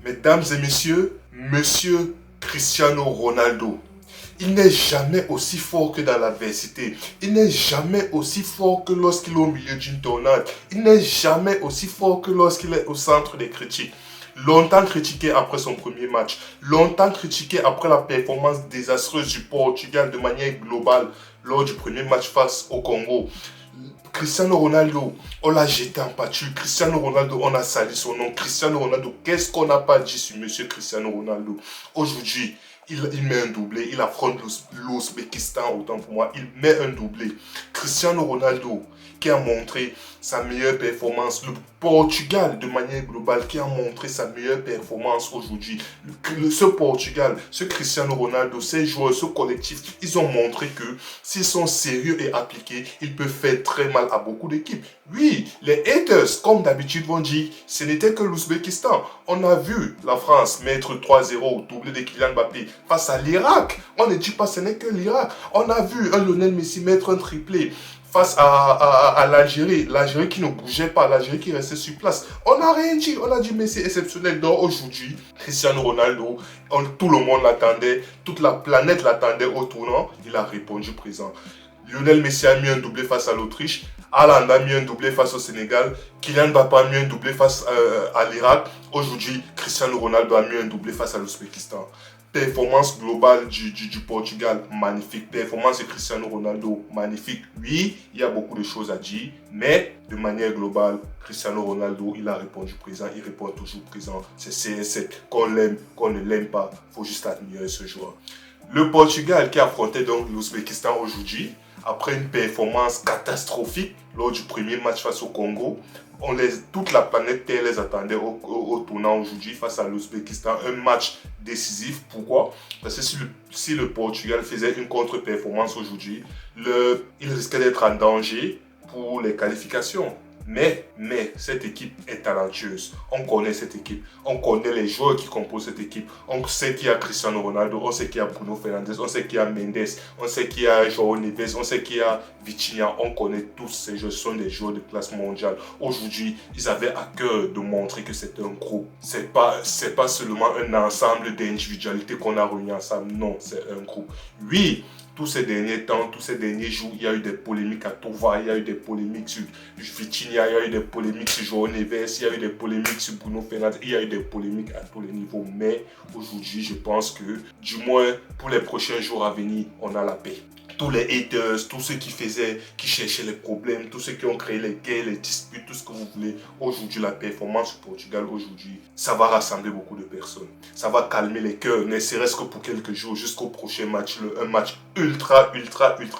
Mesdames et messieurs, Monsieur Cristiano Ronaldo. Il n'est jamais aussi fort que dans l'adversité. Il n'est jamais aussi fort que lorsqu'il est au milieu d'une tornade. Il n'est jamais aussi fort que lorsqu'il est au centre des critiques. Longtemps critiqué après son premier match, longtemps critiqué après la performance désastreuse du Portugal de manière globale lors du premier match face au Congo. Cristiano Ronaldo, on l'a jeté en pâture. Cristiano Ronaldo, on a sali son nom. Cristiano Ronaldo, qu'est-ce qu'on n'a pas dit sur Monsieur Cristiano Ronaldo? Aujourd'hui, il met un doublé. Il affronte l'Ouzbékistan, autant pour moi. Il met un doublé. Cristiano Ronaldo, qui a montré sa meilleure performance. Le Portugal, de manière globale, qui a montré sa meilleure performance aujourd'hui. Ce Portugal, ce Cristiano Ronaldo, ces joueurs, ce collectif, ils ont montré que s'ils sont sérieux et appliqués, ils peuvent faire très mal à beaucoup d'équipes. Oui, les haters, comme d'habitude, vont dire ce n'était que l'Ouzbékistan. On a vu la France mettre 3-0, doublé de Kylian Mbappé face à l'Irak. On ne dit pas ce n'est que l'Irak. On a vu un Lionel Messi mettre un triplé face à l'Algérie. L'Algérie qui ne bougeait pas, l'Algérie qui restait sur place. On n'a rien dit, on a dit Messi exceptionnel. Donc aujourd'hui, Cristiano Ronaldo, tout le monde l'attendait, toute la planète l'attendait au tournant. Il a répondu présent. Lionel Messi a mis un doublé face à l'Autriche. Haaland a mis un doublé face au Sénégal. Kylian Mbappé a mis un doublé face à l'Irak. Aujourd'hui, Cristiano Ronaldo a mis un doublé face à l'Ouzbékistan. Performance globale du Portugal, magnifique. Performance de Cristiano Ronaldo, magnifique. Oui, il y a beaucoup de choses à dire, mais de manière globale, Cristiano Ronaldo, il a répondu présent, il répond toujours présent. C'est CR7, qu'on l'aime, qu'on ne l'aime pas, il faut juste admirer ce joueur. Le Portugal qui affrontait donc l'Ouzbékistan aujourd'hui, après une performance catastrophique lors du premier match face au Congo, toute la planète Terre les attendait au tournant aujourd'hui face à l'Ouzbékistan. Un match décisif. Pourquoi? Parce que si le Portugal faisait une contre-performance aujourd'hui, il risquait d'être en danger pour les qualifications. Mais cette équipe est talentueuse. On connaît cette équipe. On connaît les joueurs qui composent cette équipe. On sait qu'il y a Cristiano Ronaldo. On sait qu'il y a Bruno Fernandes. On sait qu'il y a Mendes. On sait qu'il y a João Neves. On sait qu'il y a Vitinha. On connaît tous ces joueurs. Ce sont des joueurs de classe mondiale. Aujourd'hui, ils avaient à cœur de montrer que c'est un groupe. C'est pas seulement un ensemble d'individualités qu'on a réunis ensemble. Non, c'est un groupe. Oui, tous ces derniers temps, tous ces derniers jours, il y a eu des polémiques à tout va. Il y a eu des polémiques sur Vitinha, il y a eu des polémiques sur João Neves, il y a eu des polémiques sur Bruno Fernandes, il y a eu des polémiques à tous les niveaux. Mais aujourd'hui, je pense que, du moins pour les prochains jours à venir, on a la paix. Tous les haters, tous ceux qui cherchaient les problèmes, tous ceux qui ont créé les guerres, les disputes, tout ce que vous voulez. Aujourd'hui, la performance du Portugal, aujourd'hui, ça va rassembler beaucoup de personnes. Ça va calmer les cœurs, ne serait-ce que pour quelques jours, jusqu'au prochain match. Un match ultra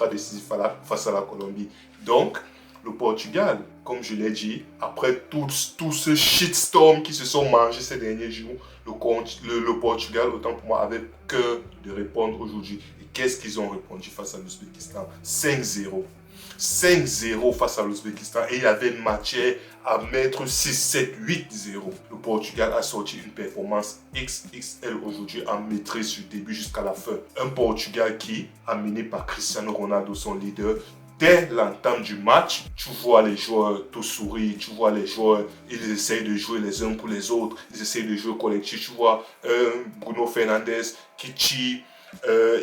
décisif face à la Colombie. Donc, le Portugal, comme je l'ai dit, après tout ce shitstorm qui se sont mangés ces derniers jours, le Portugal, autant pour moi, avait cœur de répondre aujourd'hui. Et qu'est-ce qu'ils ont répondu face à l'Ouzbékistan? 5-0. 5-0 face à l'Ouzbékistan et il y avait matière à mettre 6-7-8-0. Le Portugal a sorti une performance XXL aujourd'hui en maîtrise du début jusqu'à la fin. Un Portugal qui, amené par Cristiano Ronaldo, son leader, dès l'entame du match, tu vois les joueurs tous sourire, tu vois les joueurs, ils essayent de jouer les uns pour les autres, ils essayent de jouer collectif. Tu vois Bruno Fernandes qui tire.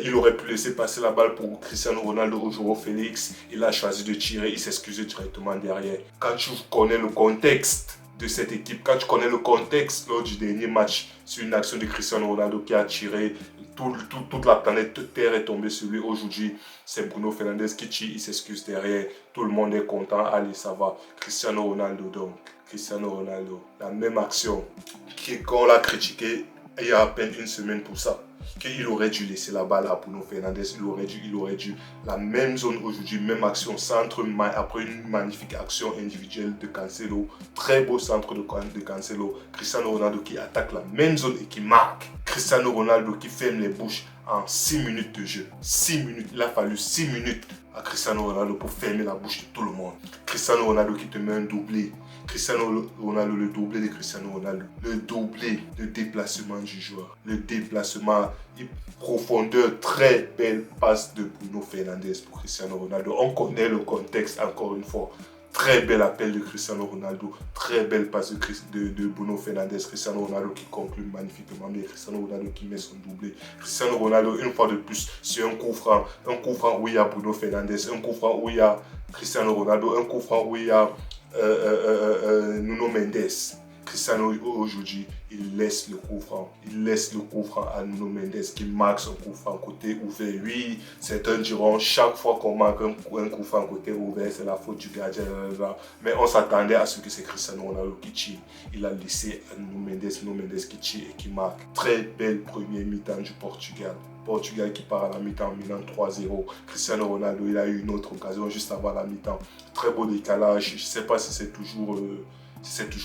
Il aurait pu laisser passer la balle pour Cristiano Ronaldo au João Félix. Il a choisi de tirer, il s'excusait directement derrière. Quand tu connais le contexte de cette équipe, quand tu connais le contexte lors du dernier match, c'est une action de Cristiano Ronaldo qui a tiré, toute la planète Terre est tombée sur lui. Aujourd'hui, c'est Bruno Fernandes qui tire, il s'excuse derrière, tout le monde est content, allez ça va. Cristiano Ronaldo donc, Cristiano Ronaldo, la même action qu'on l'a critiqué il y a à peine une semaine pour ça. Qu'il aurait dû laisser la balle à Bruno Fernandes, il aurait dû la même zone aujourd'hui, même action, centre, après une magnifique action individuelle de Cancelo, très beau centre de Cancelo, Cristiano Ronaldo qui attaque la même zone et qui marque, Cristiano Ronaldo qui ferme les bouches en 6 minutes de jeu, 6 minutes, il a fallu 6 minutes à Cristiano Ronaldo pour fermer la bouche de tout le monde. Cristiano Ronaldo qui te met un doublé. Cristiano Ronaldo, le doublé de Cristiano Ronaldo. Le doublé de déplacement du joueur. Le déplacement, profondeur, très belle passe de Bruno Fernandes pour Cristiano Ronaldo. On connaît le contexte encore une fois. Très bel appel de Cristiano Ronaldo. Très belle passe de Bruno Fernandes. Cristiano Ronaldo qui conclut magnifiquement bien. Cristiano Ronaldo qui met son doublé. Cristiano Ronaldo, une fois de plus, sur un coup franc. Un coup franc où il y a Bruno Fernandes. Un coup franc où il y a Cristiano Ronaldo. Un coup franc où il y a Nuno Mendes. Cristiano aujourd'hui, il laisse le coup franc. Il laisse le coup franc à Nuno Mendes qui marque son coup franc côté ouvert. Oui, certains diront chaque fois qu'on marque un coup franc côté ouvert, c'est la faute du gardien. Mais on s'attendait à ce que c'est Cristiano Ronaldo qui tire. Il a laissé à Nuno Mendes qui tire et qui marque. Très belle première mi-temps du Portugal. Portugal qui part à la mi-temps en menant 3-0. Cristiano Ronaldo, il a eu une autre occasion juste avant la mi-temps. Très beau décalage. Je ne sais pas si c'est toujours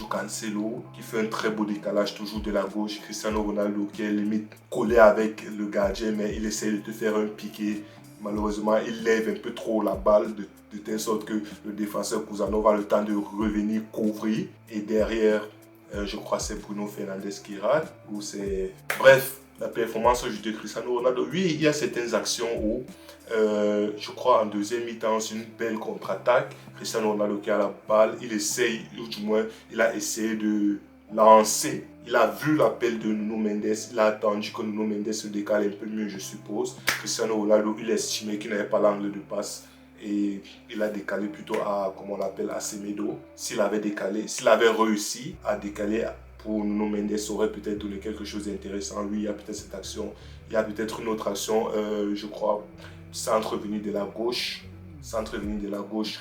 Cancelo qui fait un très beau décalage toujours de la gauche. Cristiano Ronaldo qui est limite collé avec le gardien, mais il essaie de te faire un piqué. Malheureusement, il lève un peu trop la balle de telle sorte que le défenseur Cousano a le temps de revenir couvrir. Et derrière, je crois que c'est Bruno Fernandes qui rate. Ou c'est... Bref, la performance de Cristiano Ronaldo. Oui, il y a certaines actions où, je crois en deuxième mi-temps, c'est une belle contre-attaque. Cristiano Ronaldo qui a la balle, il essaye, ou du moins, il a essayé de lancer. Il a vu l'appel de Nuno Mendes, il a attendu que Nuno Mendes se décale un peu mieux, je suppose. Cristiano Ronaldo, il estimait qu'il n'avait pas l'angle de passe. Et il a décalé plutôt à, comment on l'appelle, à Semedo. S'il avait réussi à décaler pour Nuno Mendes, ça aurait peut-être donné quelque chose d'intéressant. Lui, il y a peut-être cette action. Il y a peut-être une autre action, je crois, centre venu de la gauche.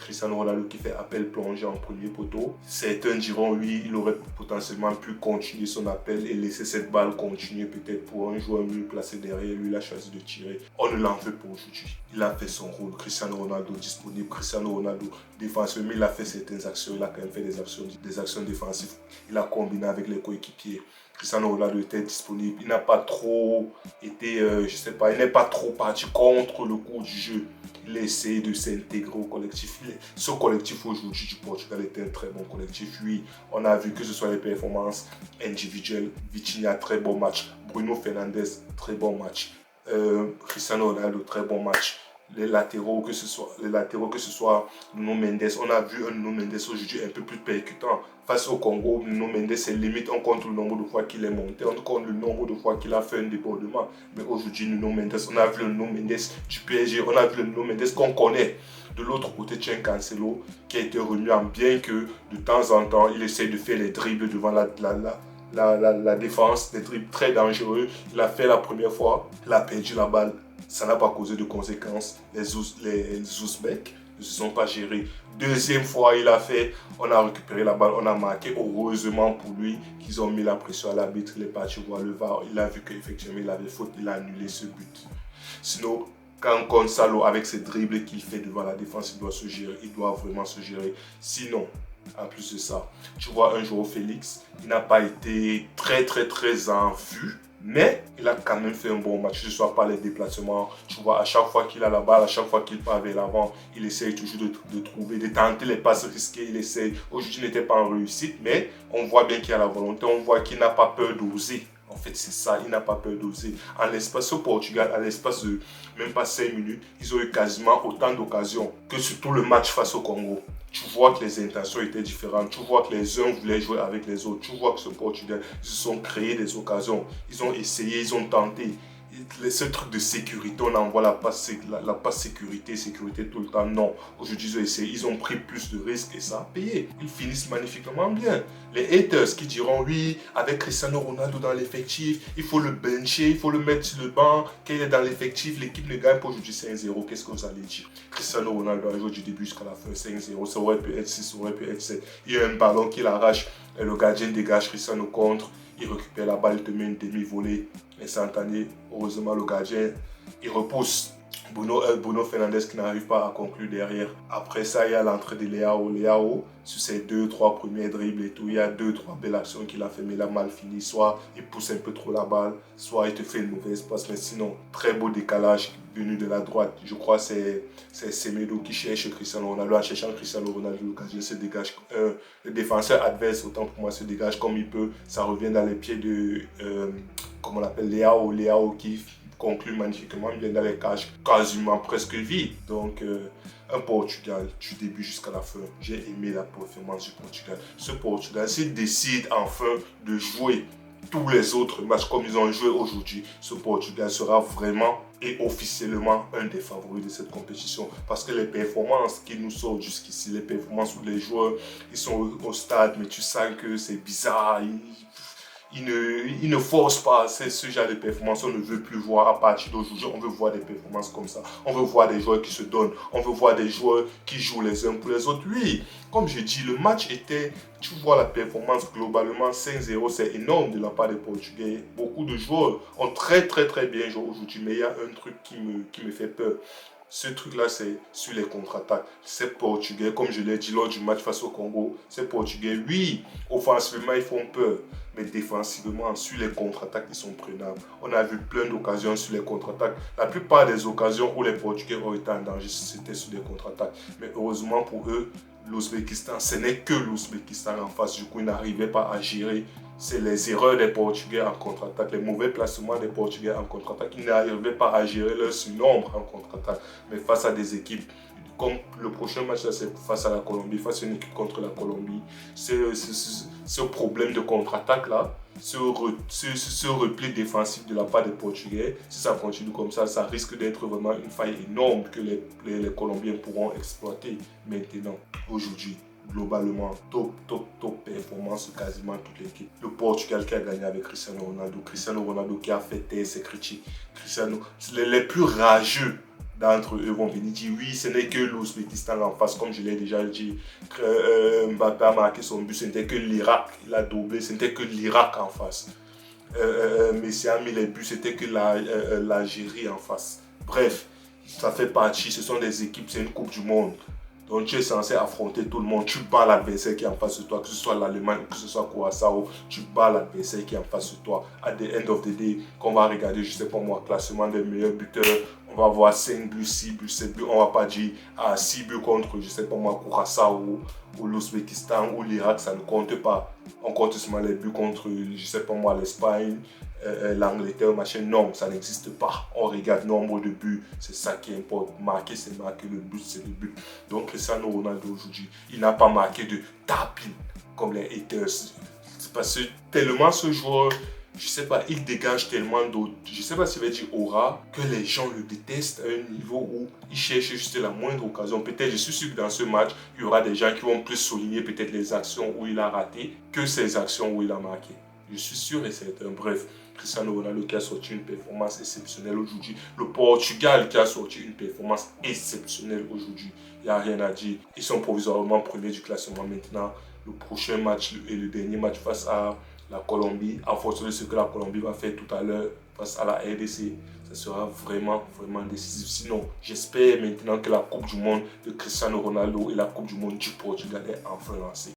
Cristiano Ronaldo qui fait appel plongé en premier poteau. Certains diront, oui, il aurait potentiellement pu continuer son appel et laisser cette balle continuer peut-être pour un joueur mieux placé derrière lui. Il a choisi de tirer. On ne l'en veut pas aujourd'hui. Il a fait son rôle. Cristiano Ronaldo disponible. Cristiano Ronaldo défenseur, mais il a fait certaines actions. Il a quand même fait des actions défensives. Il a combiné avec les coéquipiers. Cristiano Ronaldo était disponible. Il n'a pas trop été, il n'est pas trop parti contre le cours du jeu. Il a essayé de s'intégrer au collectif. Ce collectif aujourd'hui du Portugal était un très bon collectif. Oui, on a vu que ce soit les performances individuelles. Vitinha, très bon match. Bruno Fernandes, très bon match. Cristiano Ronaldo, très bon match. Les latéraux, que ce soit Nuno Mendes, on a vu un Nuno Mendes aujourd'hui un peu plus percutant. Face au Congo, Nuno Mendes, c'est limite, on compte le nombre de fois qu'il est monté, on compte le nombre de fois qu'il a fait un débordement. Mais aujourd'hui, Nuno Mendes, on a vu le Nuno Mendes du PSG, on a vu le Nuno Mendes qu'on connaît. De l'autre côté, tiens Cancelo, qui a été remis en bien que de temps en temps, il essaye de faire les dribbles devant la défense, des dribbles très dangereux. Il l'a fait la première fois, il a perdu la balle. Ça n'a pas causé de conséquences. Les Ouzbeks ne se sont pas gérés. Deuxième fois, on a récupéré la balle, on a marqué. Heureusement pour lui qu'ils ont mis la pression à l'arbitre. Il est parti voir le VAR. Il a vu qu'effectivement il avait faute. Il a annulé ce but. Sinon, quand Gonzalo, avec ses dribbles qu'il fait devant la défense, il doit se gérer. Il doit vraiment se gérer. Sinon, en plus de ça, tu vois un joueur Félix, il n'a pas été très en vue. Mais il a quand même fait un bon match, que ce soit par les déplacements. Tu vois, à chaque fois qu'il a la balle, à chaque fois qu'il part vers l'avant, il essaye toujours de trouver, de tenter les passes risquées. Il essaye. Aujourd'hui, il n'était pas en réussite, mais on voit bien qu'il a la volonté. On voit qu'il n'a pas peur d'oser. En fait, c'est ça, il n'a pas peur d'oser. En l'espace au Portugal, à l'espace de même pas 5 minutes, ils ont eu quasiment autant d'occasions que sur tout le match face au Congo. Tu vois que les intentions étaient différentes. Tu vois que les uns voulaient jouer avec les autres. Tu vois que ce Portugal, ils se sont créés des occasions. Ils ont essayé, ils ont tenté. Ce truc de sécurité, on envoie la passe sécurité tout le temps. Non, aujourd'hui ils ont essayé, ils ont pris plus de risques et ça a payé. Ils finissent magnifiquement bien. Les haters qui diront oui, avec Cristiano Ronaldo dans l'effectif, il faut le bencher, il faut le mettre sur le banc, qu'il est dans l'effectif, l'équipe ne gagne pas aujourd'hui 5-0. Qu'est-ce que vous allez dire? Cristiano Ronaldo a joué du début jusqu'à la fin 5-0, ça aurait pu être 6, ça aurait pu être 7. Il y a un ballon qu'il arrache, et le gardien dégage Cristiano contre. Il récupère la balle, il te met une demi-volée instantanée. Heureusement, le gardien, il repousse Bruno Fernandes qui n'arrive pas à conclure derrière. Après ça, il y a l'entrée de Leao. Leao, sur ses 2-3 premiers dribbles et tout, il y a 2-3 belles actions qu'il a fait, mais il a mal fini. Soit il pousse un peu trop la balle, soit il te fait une mauvaise passe. Mais sinon, très beau décalage venu de la droite. Je crois que c'est Semedo qui cherche Cristiano Ronaldo. En cherchant Cristiano Ronaldo, le gardien se dégage. Le défenseur adverse, autant pour moi, se dégage comme il peut. Ça revient dans les pieds de, comment on l'appelle, Leao qui conclut magnifiquement bien dans les cages quasiment presque vides. Donc, un Portugal du début jusqu'à la fin. J'ai aimé la performance du Portugal. Ce Portugal s'il décide enfin de jouer tous les autres matchs comme ils ont joué aujourd'hui, ce Portugal sera vraiment et officiellement un des favoris de cette compétition. Parce que les performances qui nous sortent jusqu'ici, les performances où les joueurs ils sont au stade, mais tu sens que c'est bizarre, ils ne forcent pas ce genre de performance. On ne veut plus voir à partir d'aujourd'hui. On veut voir des performances comme ça. On veut voir des joueurs qui se donnent. On veut voir des joueurs qui jouent les uns pour les autres. Oui, comme je dis, le match était, tu vois la performance globalement 5-0, c'est énorme de la part des Portugais. Beaucoup de joueurs ont très bien joué aujourd'hui. Mais il y a un truc qui me fait peur. Ce truc-là, c'est sur les contre-attaques. Ces Portugais, comme je l'ai dit lors du match face au Congo, ces Portugais, oui, offensivement, ils font peur. Mais défensivement, sur les contre-attaques, ils sont prenables. On a vu plein d'occasions sur les contre-attaques. La plupart des occasions où les Portugais ont été en danger, c'était sur des contre-attaques. Mais heureusement pour eux, l'Ouzbékistan, ce n'est que l'Ouzbékistan en face. Du coup, ils n'arrivaient pas à gérer. C'est les erreurs des Portugais en contre-attaque, les mauvais placements des Portugais en contre-attaque. Ils n'arrivaient pas à gérer leur surnombre en contre-attaque. Mais face à des équipes, comme le prochain match, c'est face à la Colombie, face à une équipe contre la Colombie, ce problème de contre-attaque-là, ce repli défensif de la part des Portugais, si ça continue comme ça risque d'être vraiment une faille énorme que les Colombiens pourront exploiter maintenant, aujourd'hui. Globalement, top performance de quasiment toute l'équipe. Le Portugal qui a gagné avec Cristiano Ronaldo qui a fait taire ses critiques. Les plus rageux d'entre eux vont venir dire oui, ce n'est que l'Ouzbékistan en face, comme je l'ai déjà dit. Mbappé a marqué son but, ce n'était que l'Irak, il a doublé, ce n'était que l'Irak en face. Messi a mis les buts, c'était que l'Algérie en face. Bref, ça fait partie, ce sont des équipes, c'est une Coupe du Monde. Donc tu es censé affronter tout le monde, tu bats l'adversaire qui est en face de toi, que ce soit l'Allemagne ou que ce soit Curaçao, tu bats l'adversaire qui est en face de toi. At the end of the day, qu'on va regarder, je sais pas moi, classement des meilleurs buteurs, on va voir 5 buts, 6 buts, 7 buts, on va pas dire 6 buts contre, je sais pas moi, Curaçao ou l'Ouzbékistan ou l'Irak, ça ne compte pas. On compte seulement les buts contre, je sais pas moi, l'Espagne, l'Angleterre, machin. Non, ça n'existe pas. On regarde nombre de buts, c'est ça qui importe. Marquer, c'est marquer, le but, c'est le but. Donc Cristiano Ronaldo aujourd'hui, il n'a pas marqué de tapis comme les haters. C'est parce que tellement ce joueur, je sais pas, il dégage tellement d'autres, je sais pas si je vais dire aura, que les gens le détestent à un niveau où il cherche juste la moindre occasion. Peut-être, je suis sûr que dans ce match, il y aura des gens qui vont plus souligner peut-être les actions où il a raté que ses actions où il a marqué. Je suis sûr et certain. Bref, Cristiano Ronaldo qui a sorti une performance exceptionnelle aujourd'hui. Le Portugal qui a sorti une performance exceptionnelle aujourd'hui. Il n'y a rien à dire. Ils sont provisoirement premiers du classement maintenant. Le prochain match et le dernier match face à la Colombie, en fonction de ce que la Colombie va faire tout à l'heure face à la RDC, ça sera vraiment décisif. Sinon, j'espère maintenant que la Coupe du Monde de Cristiano Ronaldo et la Coupe du Monde du Portugal est enfin lancée.